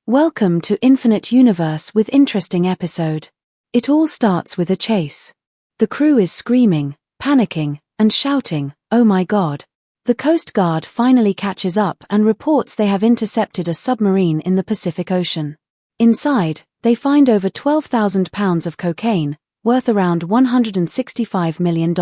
Welcome to Infinite Universe with interesting episode. It all starts with a chase. The crew is screaming, panicking, and shouting, "Oh my God." The Coast Guard finally catches up and reports they have intercepted a submarine in the Pacific Ocean. Inside, they find over 12,000 pounds of cocaine, worth around $165 million.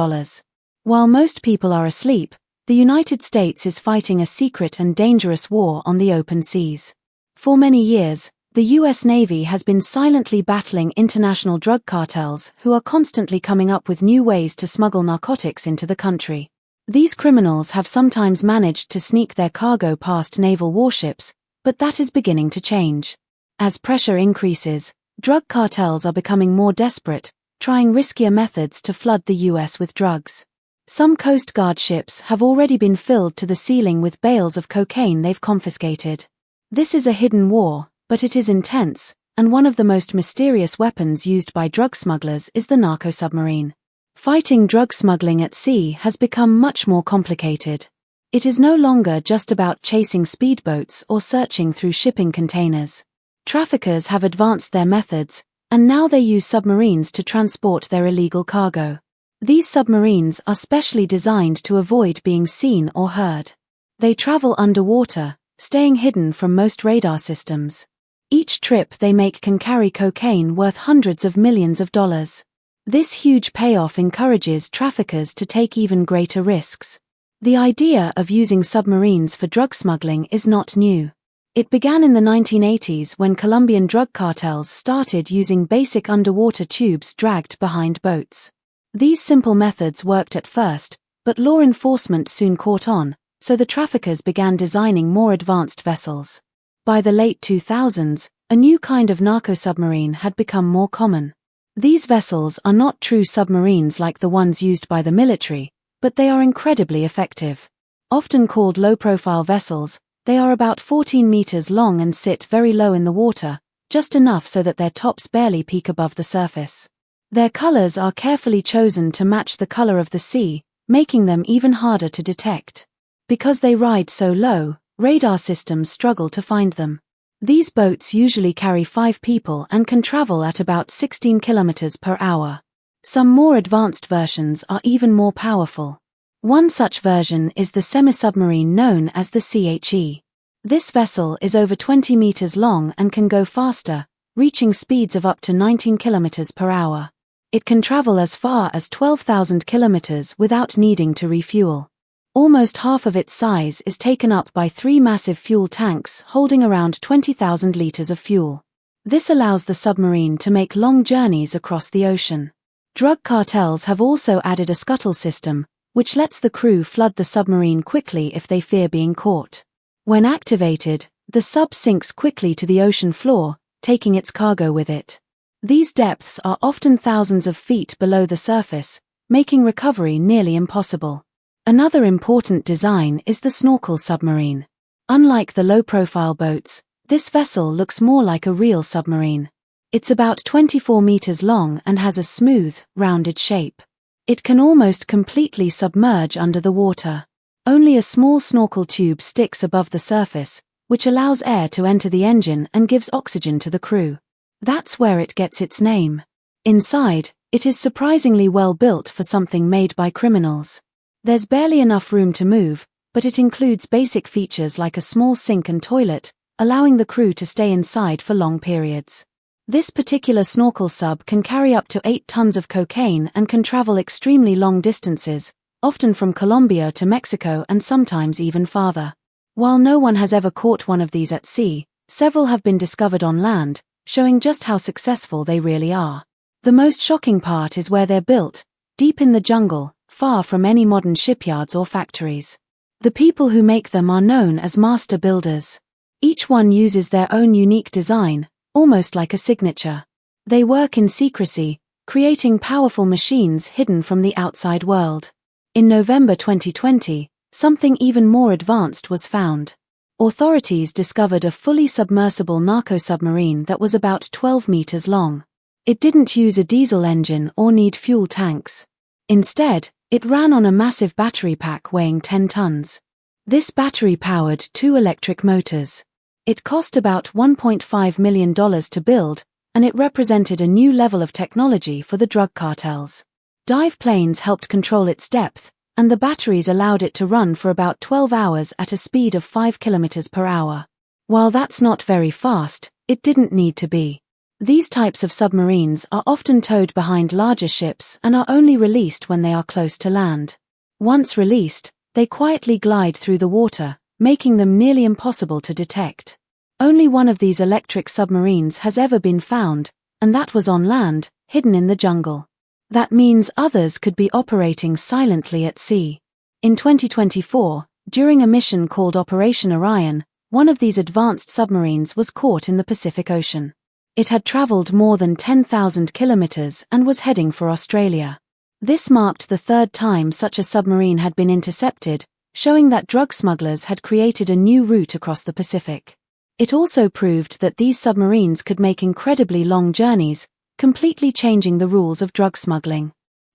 While most people are asleep, the United States is fighting a secret and dangerous war on the open seas. For many years, the U.S. Navy has been silently battling international drug cartels who are constantly coming up with new ways to smuggle narcotics into the country. These criminals have sometimes managed to sneak their cargo past naval warships, but that is beginning to change. As pressure increases, drug cartels are becoming more desperate, trying riskier methods to flood the U.S. with drugs. Some Coast Guard ships have already been filled to the ceiling with bales of cocaine they've confiscated. This is a hidden war, but it is intense, and one of the most mysterious weapons used by drug smugglers is the narco-submarine. Fighting drug smuggling at sea has become much more complicated. It is no longer just about chasing speedboats or searching through shipping containers. Traffickers have advanced their methods, and now they use submarines to transport their illegal cargo. These submarines are specially designed to avoid being seen or heard. They travel underwater, staying hidden from most radar systems. Each trip they make can carry cocaine worth hundreds of millions of dollars. This huge payoff encourages traffickers to take even greater risks. The idea of using submarines for drug smuggling is not new. It began in the 1980s when Colombian drug cartels started using basic underwater tubes dragged behind boats. These simple methods worked at first, but law enforcement soon caught on, so the traffickers began designing more advanced vessels. By the late 2000s, a new kind of narco-submarine had become more common. These vessels are not true submarines like the ones used by the military, but they are incredibly effective. Often called low-profile vessels, they are about 14 meters long and sit very low in the water, just enough so that their tops barely peek above the surface. Their colors are carefully chosen to match the color of the sea, making them even harder to detect. Because they ride so low, radar systems struggle to find them. These boats usually carry 5 people and can travel at about 16 kilometers per hour. Some more advanced versions are even more powerful. One such version is the semi-submarine known as the CHE. This vessel is over 20 meters long and can go faster, reaching speeds of up to 19 kilometers per hour. It can travel as far as 12,000 kilometers without needing to refuel. Almost half of its size is taken up by 3 massive fuel tanks holding around 20,000 liters of fuel. This allows the submarine to make long journeys across the ocean. Drug cartels have also added a scuttle system, which lets the crew flood the submarine quickly if they fear being caught. When activated, the sub sinks quickly to the ocean floor, taking its cargo with it. These depths are often thousands of feet below the surface, making recovery nearly impossible. Another important design is the snorkel submarine. Unlike the low-profile boats, this vessel looks more like a real submarine. It's about 24 meters long and has a smooth, rounded shape. It can almost completely submerge under the water. Only a small snorkel tube sticks above the surface, which allows air to enter the engine and gives oxygen to the crew. That's where it gets its name. Inside, it is surprisingly well built for something made by criminals. There's barely enough room to move, but it includes basic features like a small sink and toilet, allowing the crew to stay inside for long periods. This particular snorkel sub can carry up to 8 tons of cocaine and can travel extremely long distances, often from Colombia to Mexico and sometimes even farther. While no one has ever caught one of these at sea, several have been discovered on land, showing just how successful they really are. The most shocking part is where they're built, deep in the jungle, far from any modern shipyards or factories. The people who make them are known as master builders. Each one uses their own unique design, almost like a signature. They work in secrecy, creating powerful machines hidden from the outside world. In November 2020, something even more advanced was found. Authorities discovered a fully submersible narco-submarine that was about 12 meters long. It didn't use a diesel engine or need fuel tanks. Instead, it ran on a massive battery pack weighing 10 tons. This battery powered 2 electric motors. It cost about $1.5 million to build, and it represented a new level of technology for the drug cartels. Dive planes helped control its depth, and the batteries allowed it to run for about 12 hours at a speed of 5 kilometers per hour. While that's not very fast, it didn't need to be. These types of submarines are often towed behind larger ships and are only released when they are close to land. Once released, they quietly glide through the water, making them nearly impossible to detect. Only one of these electric submarines has ever been found, and that was on land, hidden in the jungle. That means others could be operating silently at sea. In 2024, during a mission called Operation Orion, one of these advanced submarines was caught in the Pacific Ocean. It had traveled more than 10,000 kilometers and was heading for Australia. This marked the third time such a submarine had been intercepted, showing that drug smugglers had created a new route across the Pacific. It also proved that these submarines could make incredibly long journeys, completely changing the rules of drug smuggling.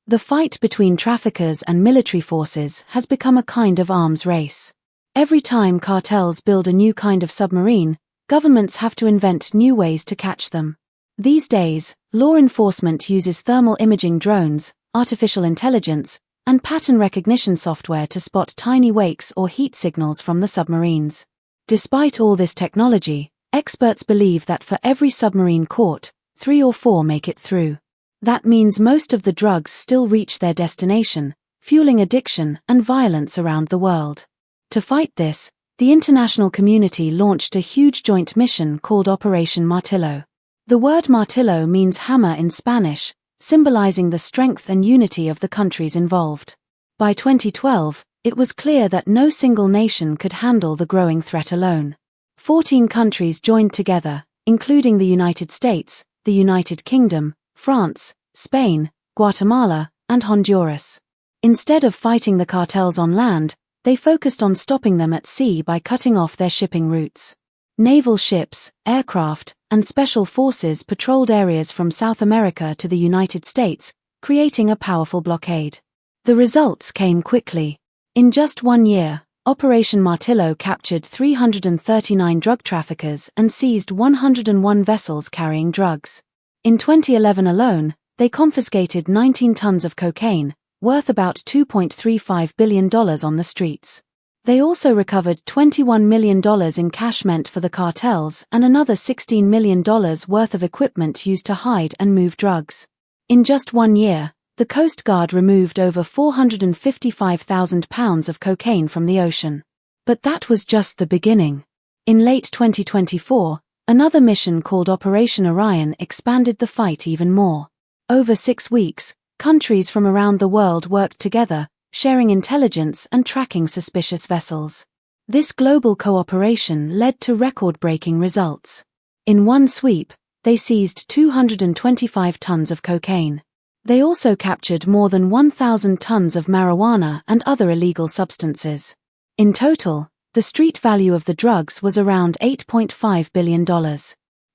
The fight between traffickers and military forces has become a kind of arms race. Every time cartels build a new kind of submarine, governments have to invent new ways to catch them. These days, law enforcement uses thermal imaging drones, artificial intelligence, and pattern recognition software to spot tiny wakes or heat signals from the submarines. Despite all this technology, experts believe that for every submarine caught, 3 or 4 make it through. That means most of the drugs still reach their destination, fueling addiction and violence around the world. To fight this, the international community launched a huge joint mission called Operation Martillo. The word martillo means hammer in Spanish, symbolizing the strength and unity of the countries involved. By 2012, it was clear that no single nation could handle the growing threat alone. 14 countries joined together, including the United States, the United Kingdom, France, Spain, Guatemala, and Honduras. Instead of fighting the cartels on land, they focused on stopping them at sea by cutting off their shipping routes. Naval ships, aircraft, and special forces patrolled areas from South America to the United States, creating a powerful blockade. The results came quickly. In just 1 year, Operation Martillo captured 339 drug traffickers and seized 101 vessels carrying drugs. In 2011 alone, they confiscated 19 tons of cocaine, worth about $2.35 billion on the streets. They also recovered $21 million in cash meant for the cartels and another $16 million worth of equipment used to hide and move drugs. In just 1 year, the Coast Guard removed over 455,000 pounds of cocaine from the ocean. But that was just the beginning. In late 2024, another mission called Operation Orion expanded the fight even more. Over 6 weeks, countries from around the world worked together, sharing intelligence and tracking suspicious vessels. This global cooperation led to record-breaking results. In one sweep, they seized 225 tons of cocaine. They also captured more than 1,000 tons of marijuana and other illegal substances. In total, the street value of the drugs was around $8.5 billion.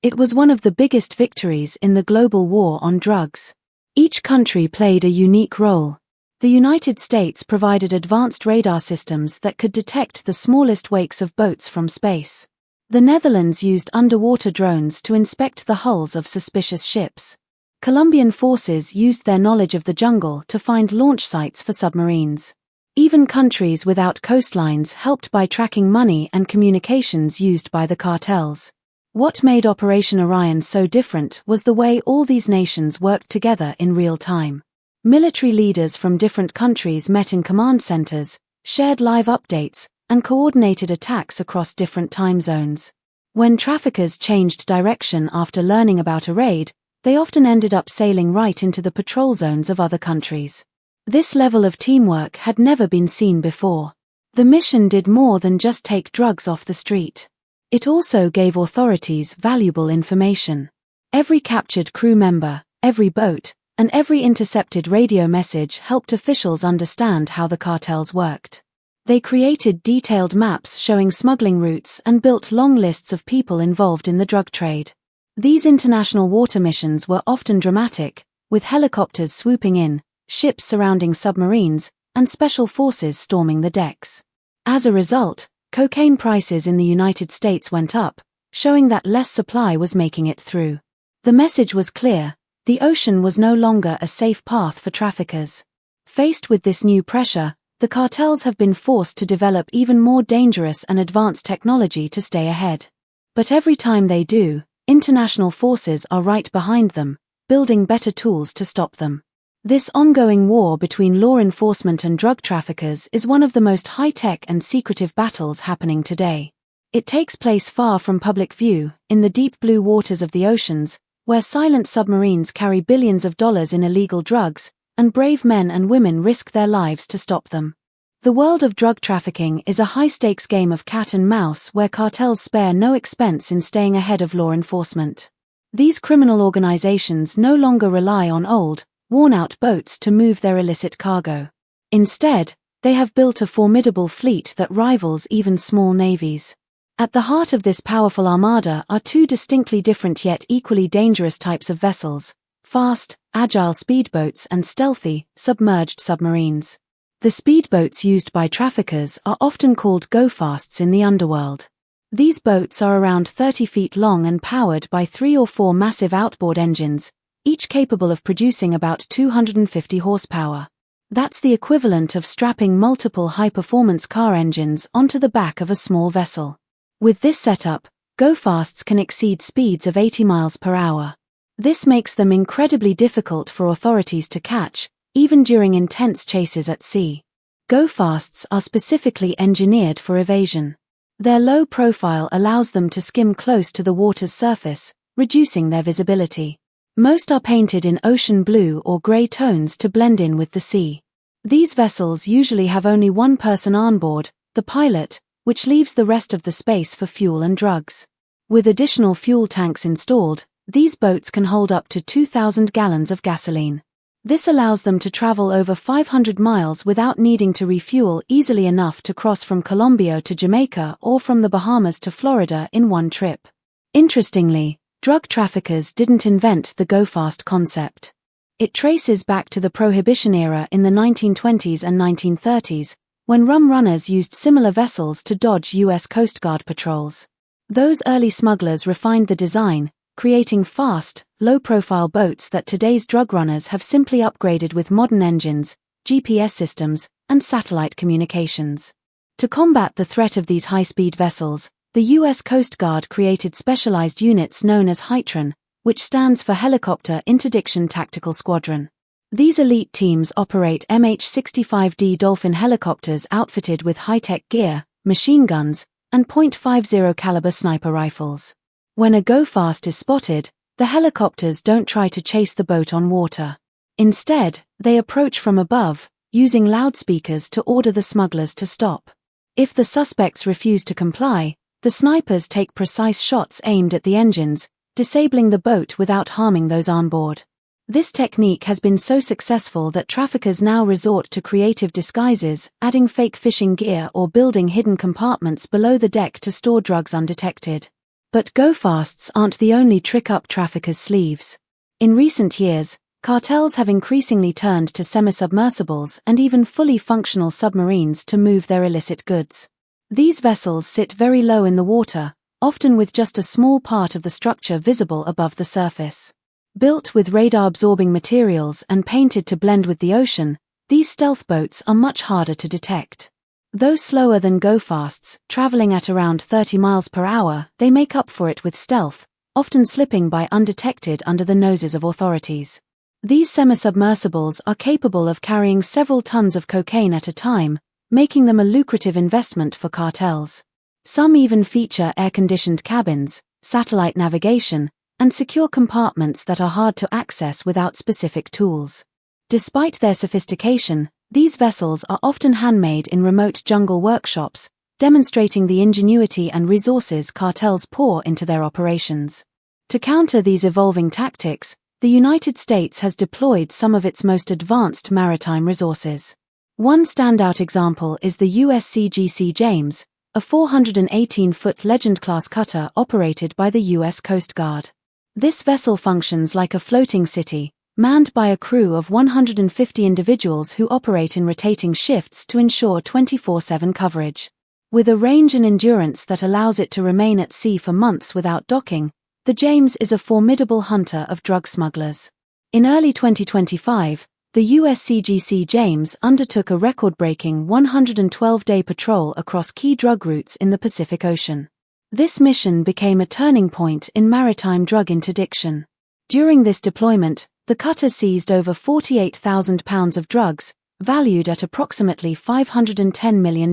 It was one of the biggest victories in the global war on drugs. Each country played a unique role. The United States provided advanced radar systems that could detect the smallest wakes of boats from space. The Netherlands used underwater drones to inspect the hulls of suspicious ships. Colombian forces used their knowledge of the jungle to find launch sites for submarines. Even countries without coastlines helped by tracking money and communications used by the cartels. What made Operation Orion so different was the way all these nations worked together in real time. Military leaders from different countries met in command centers, shared live updates, and coordinated attacks across different time zones. When traffickers changed direction after learning about a raid, they often ended up sailing right into the patrol zones of other countries. This level of teamwork had never been seen before. The mission did more than just take drugs off the street. It also gave authorities valuable information. Every captured crew member, every boat, and every intercepted radio message helped officials understand how the cartels worked. They created detailed maps showing smuggling routes and built long lists of people involved in the drug trade. These international water missions were often dramatic, with helicopters swooping in, ships surrounding submarines, and special forces storming the decks. As a result, cocaine prices in the United States went up, showing that less supply was making it through. The message was clear: the ocean was no longer a safe path for traffickers. Faced with this new pressure, the cartels have been forced to develop even more dangerous and advanced technology to stay ahead. But every time they do, international forces are right behind them, building better tools to stop them. This ongoing war between law enforcement and drug traffickers is one of the most high-tech and secretive battles happening today. It takes place far from public view, in the deep blue waters of the oceans, where silent submarines carry billions of dollars in illegal drugs, and brave men and women risk their lives to stop them. The world of drug trafficking is a high-stakes game of cat and mouse where cartels spare no expense in staying ahead of law enforcement. These criminal organizations no longer rely on old, worn-out boats to move their illicit cargo. Instead, they have built a formidable fleet that rivals even small navies. At the heart of this powerful armada are two distinctly different yet equally dangerous types of vessels: fast, agile speedboats and stealthy, submerged submarines. The speedboats used by traffickers are often called go-fasts in the underworld. These boats are around 30 feet long and powered by 3 or 4 massive outboard engines, each capable of producing about 250 horsepower. That's the equivalent of strapping multiple high-performance car engines onto the back of a small vessel. With this setup, go-fasts can exceed speeds of 80 miles per hour. This makes them incredibly difficult for authorities to catch, even during intense chases at sea. Go-fasts are specifically engineered for evasion. Their low profile allows them to skim close to the water's surface, reducing their visibility. Most are painted in ocean blue or grey tones to blend in with the sea. These vessels usually have only one person on board, the pilot, which leaves the rest of the space for fuel and drugs. With additional fuel tanks installed, these boats can hold up to 2,000 gallons of gasoline. This allows them to travel over 500 miles without needing to refuel easily enough to cross from Colombia to Jamaica or from the Bahamas to Florida in one trip. Interestingly, drug traffickers didn't invent the go-fast concept. It traces back to the Prohibition era in the 1920s and 1930s, when rum runners used similar vessels to dodge U.S. Coast Guard patrols. Those early smugglers refined the design, creating fast, low-profile boats that today's drug runners have simply upgraded with modern engines, GPS systems, and satellite communications. To combat the threat of these high-speed vessels, the U.S. Coast Guard created specialized units known as HITRON, which stands for Helicopter Interdiction Tactical Squadron. These elite teams operate MH-65D Dolphin helicopters outfitted with high-tech gear, machine guns, and .50 caliber sniper rifles. When a go-fast is spotted, the helicopters don't try to chase the boat on water. Instead, they approach from above, using loudspeakers to order the smugglers to stop. If the suspects refuse to comply, the snipers take precise shots aimed at the engines, disabling the boat without harming those on board. This technique has been so successful that traffickers now resort to creative disguises, adding fake fishing gear or building hidden compartments below the deck to store drugs undetected. But go-fasts aren't the only trick up traffickers' sleeves. In recent years, cartels have increasingly turned to semi-submersibles and even fully functional submarines to move their illicit goods. These vessels sit very low in the water, often with just a small part of the structure visible above the surface. Built with radar-absorbing materials and painted to blend with the ocean, these stealth boats are much harder to detect. Though slower than go-fasts, traveling at around 30 miles per hour, they make up for it with stealth, often slipping by undetected under the noses of authorities. These semi-submersibles are capable of carrying several tons of cocaine at a time, making them a lucrative investment for cartels. Some even feature air-conditioned cabins, satellite navigation, and secure compartments that are hard to access without specific tools. Despite their sophistication, these vessels are often handmade in remote jungle workshops, demonstrating the ingenuity and resources cartels pour into their operations. To counter these evolving tactics, the United States has deployed some of its most advanced maritime resources. One standout example is the USCGC James, a 418-foot Legend-class cutter operated by the U.S. Coast Guard. This vessel functions like a floating city, manned by a crew of 150 individuals who operate in rotating shifts to ensure 24/7 coverage. With a range and endurance that allows it to remain at sea for months without docking, the James is a formidable hunter of drug smugglers. In early 2025, the USCGC James undertook a record-breaking 112-day patrol across key drug routes in the Pacific Ocean. This mission became a turning point in maritime drug interdiction. During this deployment, the cutter seized over 48,000 pounds of drugs, valued at approximately $510 million.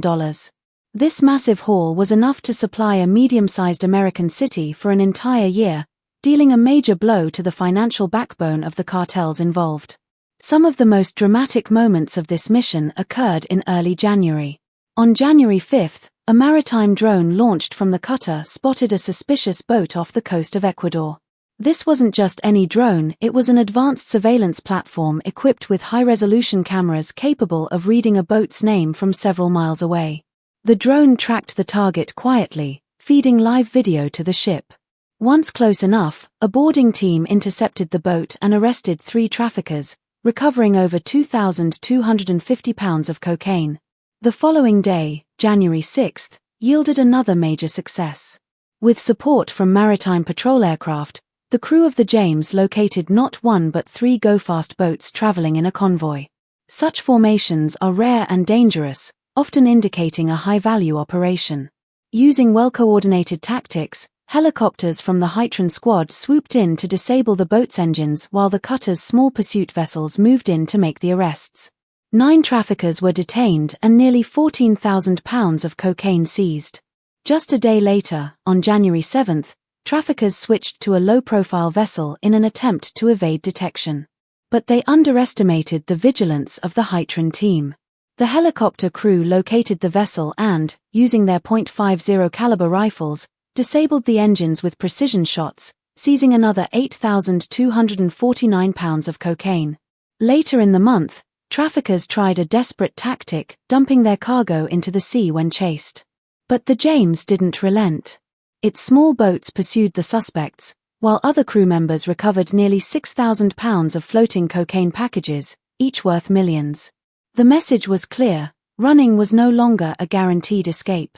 This massive haul was enough to supply a medium-sized American city for an entire year, dealing a major blow to the financial backbone of the cartels involved. Some of the most dramatic moments of this mission occurred in early January. On January 5, a maritime drone launched from the cutter spotted a suspicious boat off the coast of Ecuador. This wasn't just any drone, it was an advanced surveillance platform equipped with high-resolution cameras capable of reading a boat's name from several miles away. The drone tracked the target quietly, feeding live video to the ship. Once close enough, a boarding team intercepted the boat and arrested 3 traffickers, recovering over 2,250 pounds of cocaine. The following day, January 6, yielded another major success. With support from maritime patrol aircraft, the crew of the James located not 1 but 3 go-fast boats traveling in a convoy. Such formations are rare and dangerous, often indicating a high-value operation. Using well-coordinated tactics, helicopters from the Hydron squad swooped in to disable the boat's engines while the cutter's small pursuit vessels moved in to make the arrests. 9 traffickers were detained and nearly 14,000 pounds of cocaine seized. Just a day later, on January 7, traffickers switched to a low-profile vessel in an attempt to evade detection. But they underestimated the vigilance of the Hydron team. The helicopter crew located the vessel and, using their .50 caliber rifles, disabled the engines with precision shots, seizing another 8,249 pounds of cocaine. Later in the month, traffickers tried a desperate tactic, dumping their cargo into the sea when chased. But the James didn't relent. Its small boats pursued the suspects, while other crew members recovered nearly 6,000 pounds of floating cocaine packages, each worth millions. The message was clear: running was no longer a guaranteed escape.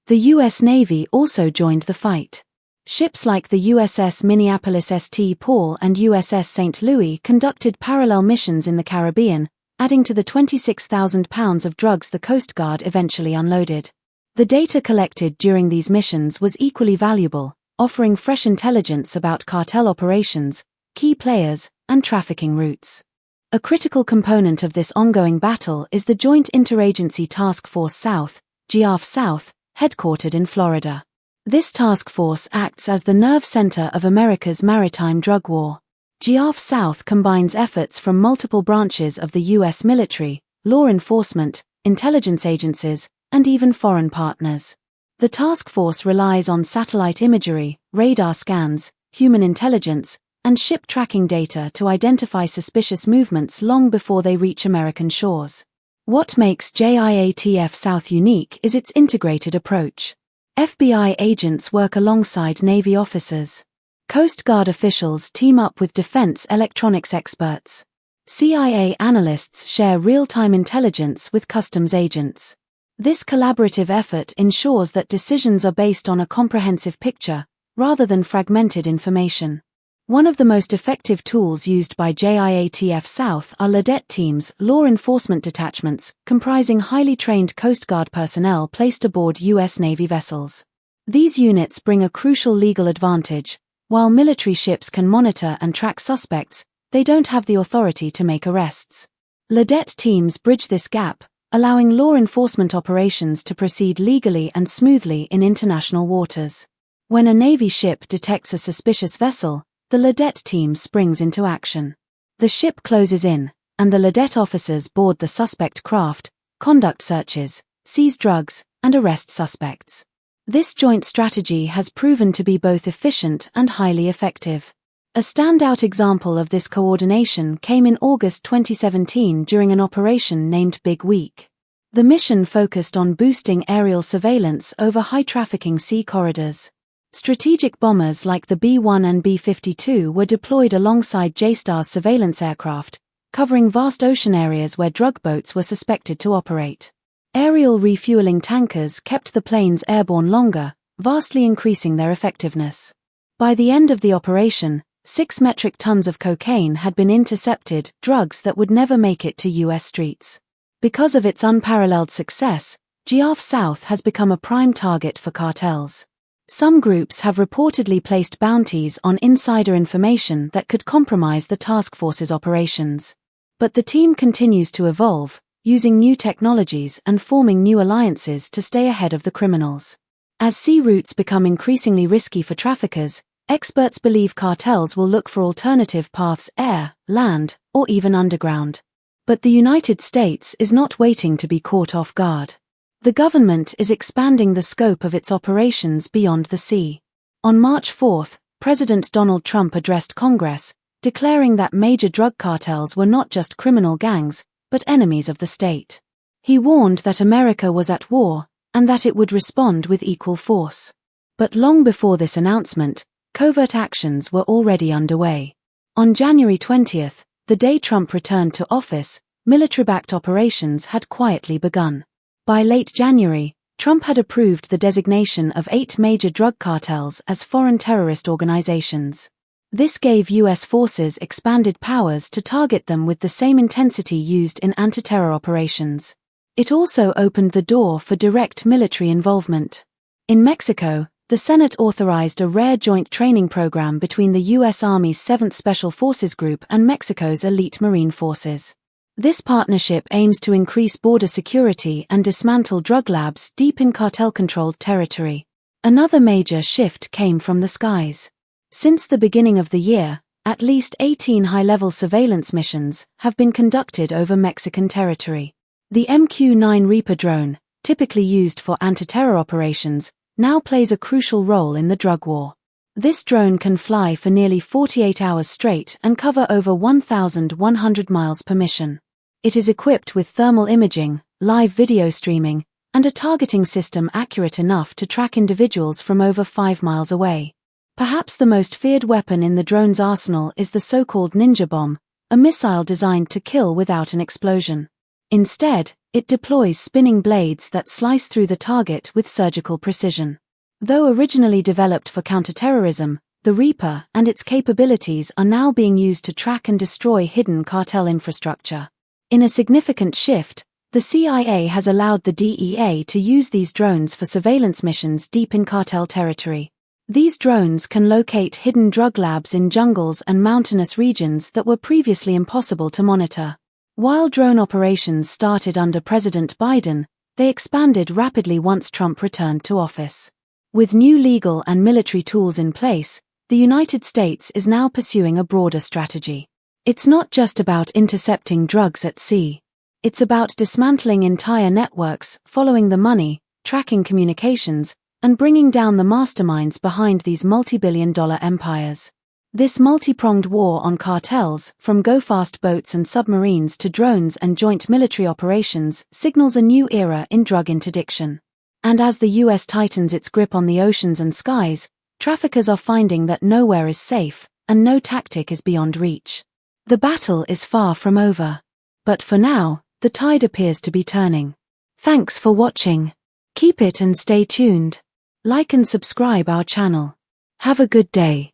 The U.S. Navy also joined the fight. Ships like the USS Minneapolis St. Paul and USS St. Louis conducted parallel missions in the Caribbean, adding to the 26,000 pounds of drugs the Coast Guard eventually unloaded. The data collected during these missions was equally valuable, offering fresh intelligence about cartel operations, key players, and trafficking routes. A critical component of this ongoing battle is the Joint Interagency Task Force South, GIAF South, headquartered in Florida. This task force acts as the nerve center of America's maritime drug war. GIAF South combines efforts from multiple branches of the U.S. military, law enforcement, intelligence agencies, and even foreign partners. The task force relies on satellite imagery, radar scans, human intelligence, and ship tracking data to identify suspicious movements long before they reach American shores. What makes GIAF South unique is its integrated approach. FBI agents work alongside Navy officers. Coast Guard officials team up with defense electronics experts. CIA analysts share real-time intelligence with customs agents. This collaborative effort ensures that decisions are based on a comprehensive picture, rather than fragmented information. One of the most effective tools used by GIAF South are LADET teams, law enforcement detachments, comprising highly trained Coast Guard personnel placed aboard U.S. Navy vessels. These units bring a crucial legal advantage. While military ships can monitor and track suspects, they don't have the authority to make arrests. LADET teams bridge this gap, allowing law enforcement operations to proceed legally and smoothly in international waters. When a Navy ship detects a suspicious vessel, the LADET team springs into action. The ship closes in, and the LADET officers board the suspect craft, conduct searches, seize drugs, and arrest suspects. This joint strategy has proven to be both efficient and highly effective. A standout example of this coordination came in August 2017 during an operation named Big Week. The mission focused on boosting aerial surveillance over high-trafficking sea corridors. Strategic bombers like the B-1 and B-52 were deployed alongside JSTAR's surveillance aircraft, covering vast ocean areas where drug boats were suspected to operate. Aerial refueling tankers kept the planes airborne longer, vastly increasing their effectiveness. By the end of the operation, 6 metric tons of cocaine had been intercepted, drugs that would never make it to U.S. streets. Because of its unparalleled success, Gulf South has become a prime target for cartels. Some groups have reportedly placed bounties on insider information that could compromise the task force's operations. But the team continues to evolve, using new technologies and forming new alliances to stay ahead of the criminals. As sea routes become increasingly risky for traffickers, experts believe cartels will look for alternative paths: air, land, or even underground. But the United States is not waiting to be caught off guard. The government is expanding the scope of its operations beyond the sea. On March 4, President Donald Trump addressed Congress, declaring that major drug cartels were not just criminal gangs, but enemies of the state. He warned that America was at war, and that it would respond with equal force. But long before this announcement, covert actions were already underway. On January 20, the day Trump returned to office, military-backed operations had quietly begun. By late January, Trump had approved the designation of 8 major drug cartels as foreign terrorist organizations. This gave U.S. forces expanded powers to target them with the same intensity used in anti-terror operations. It also opened the door for direct military involvement. In Mexico, the Senate authorized a rare joint training program between the U.S. Army's 7th Special Forces Group and Mexico's elite Marine forces. This partnership aims to increase border security and dismantle drug labs deep in cartel-controlled territory. Another major shift came from the skies. Since the beginning of the year, at least 18 high-level surveillance missions have been conducted over Mexican territory. The MQ-9 Reaper drone, typically used for anti-terror operations, now plays a crucial role in the drug war. This drone can fly for nearly 48 hours straight and cover over 1,100 miles per mission. It is equipped with thermal imaging, live video streaming, and a targeting system accurate enough to track individuals from over 5 miles away. Perhaps the most feared weapon in the drone's arsenal is the so-called ninja bomb, a missile designed to kill without an explosion. Instead, it deploys spinning blades that slice through the target with surgical precision. Though originally developed for counterterrorism, the Reaper and its capabilities are now being used to track and destroy hidden cartel infrastructure. In a significant shift, the CIA has allowed the DEA to use these drones for surveillance missions deep in cartel territory. These drones can locate hidden drug labs in jungles and mountainous regions that were previously impossible to monitor. While drone operations started under President Biden, they expanded rapidly once Trump returned to office. With new legal and military tools in place, the United States is now pursuing a broader strategy. It's not just about intercepting drugs at sea. It's about dismantling entire networks, following the money, tracking communications, and bringing down the masterminds behind these multi-billion-dollar empires. This multi-pronged war on cartels, from go-fast boats and submarines to drones and joint military operations, signals a new era in drug interdiction. And as the U.S. tightens its grip on the oceans and skies, traffickers are finding that nowhere is safe, and no tactic is beyond reach. The battle is far from over. But for now, the tide appears to be turning. Thanks for watching. Keep it and stay tuned. Like and subscribe our channel. Have a good day.